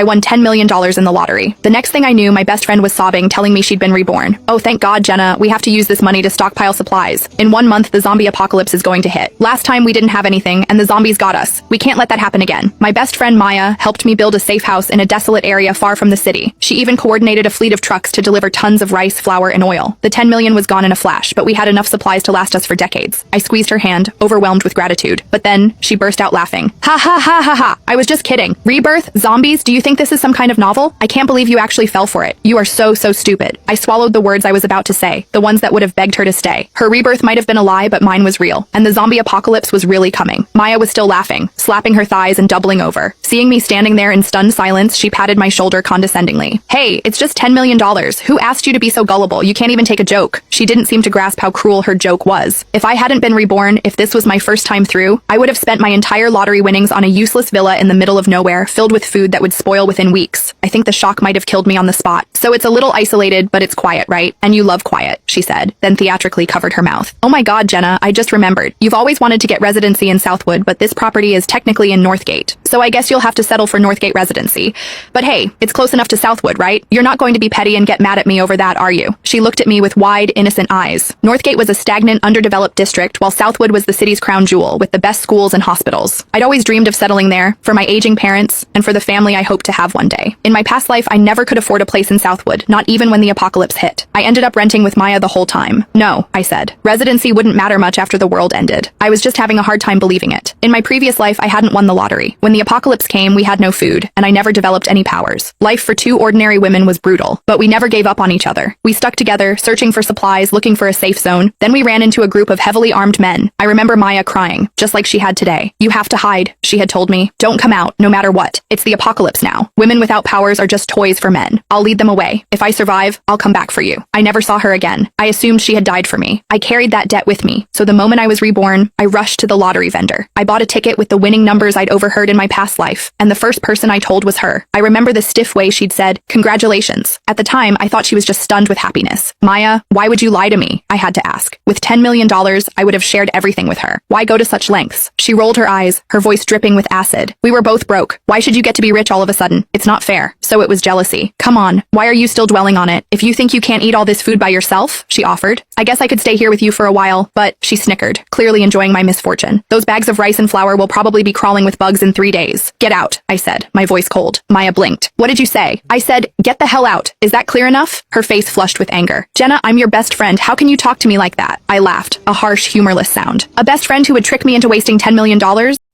I won $10 million in the lottery. The next thing I knew, my best friend was sobbing, telling me she'd been reborn. Oh, thank God, Jenna. We have to use this money to stockpile supplies. In 1 month, the zombie apocalypse is going to hit. Last time we didn't have anything, and the zombies got us. We can't let that happen again. My best friend Maya helped me build a safe house in a desolate area far from the city. She even coordinated a fleet of trucks to deliver tons of rice, flour, and oil. The 10 million was gone in a flash, but we had enough supplies to last us for decades. I squeezed her hand, overwhelmed with gratitude. But then, she burst out laughing. Ha ha ha ha ha! I was just kidding. Rebirth? Zombies? Do you think this is some kind of novel? I can't believe you actually fell for it. You are so stupid. I swallowed the words I was about to say, the ones that would have begged her to stay. Her rebirth might have been a lie, but mine was real. And the zombie apocalypse was really coming. Maya was still laughing, slapping her thighs and doubling over. Seeing me standing there in stunned silence, she patted my shoulder condescendingly. Hey, it's just $10 million. Who asked you to be so gullible? You can't even take a joke. She didn't seem to grasp how cruel her joke was. If I hadn't been reborn, if this was my first time through, I would have spent my entire lottery winnings on a useless villa in the middle of nowhere, filled with food that would spoil within weeks. I think the shock might have killed me on the spot. So it's a little isolated, but it's quiet, right? And you love quiet, she said, then theatrically covered her mouth. Oh my God, Jenna, I just remembered. You've always wanted to get residency in Southwood, but this property is technically in Northgate. So I guess you'll have to settle for Northgate residency. But hey, it's close enough to Southwood, right? You're not going to be petty and get mad at me over that, are you? She looked at me with wide, innocent eyes. Northgate was a stagnant, underdeveloped district, while Southwood was the city's crown jewel, with the best schools and hospitals. I'd always dreamed of settling there, for my aging parents, and for the family I hope to have one day. In my past life, I never could afford a place in Southwood, not even when the apocalypse hit. I ended up renting with Maya the whole time. No, I said. Residency wouldn't matter much after the world ended. I was just having a hard time believing it. In my previous life, I hadn't won the lottery. When the apocalypse came, we had no food, and I never developed any powers. Life for two ordinary women was brutal, but we never gave up on each other. We stuck together, searching for supplies, looking for a safe zone. Then we ran into a group of heavily armed men. I remember Maya crying, just like she had today. You have to hide, she had told me. Don't come out, no matter what. It's the apocalypse now. Women without powers are just toys for men. I'll lead them away. If I survive, I'll come back for you. I never saw her again. I assumed she had died for me. I carried that debt with me. So the moment I was reborn, I rushed to the lottery vendor. I bought a ticket with the winning numbers I'd overheard in my past life, and the first person I told was her. I remember the stiff way she'd said, "Congratulations." At the time, I thought she was just stunned with happiness. Maya, why would you lie to me? I had to ask. With $10 million, I would have shared everything with her. Why go to such lengths? She rolled her eyes, her voice dripping with acid. We were both broke. Why should you get to be rich all of a sudden? It's not fair. So it was jealousy. Come on, why are you still dwelling on it? If you think you can't eat all this food by yourself, she offered. I guess I could stay here with you for a while, but she snickered, clearly enjoying my misfortune. Those bags of rice and flour will probably be crawling with bugs in 3 days. Get out, I said, my voice cold. Maya blinked. What did you say? I said, get the hell out. Is that clear enough? Her face flushed with anger. Jenna, I'm your best friend. How can you talk to me like that? I laughed, a harsh, humorless sound. A best friend who would trick me into wasting $10 million?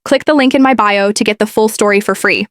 Click the link in my bio to get the full story for free.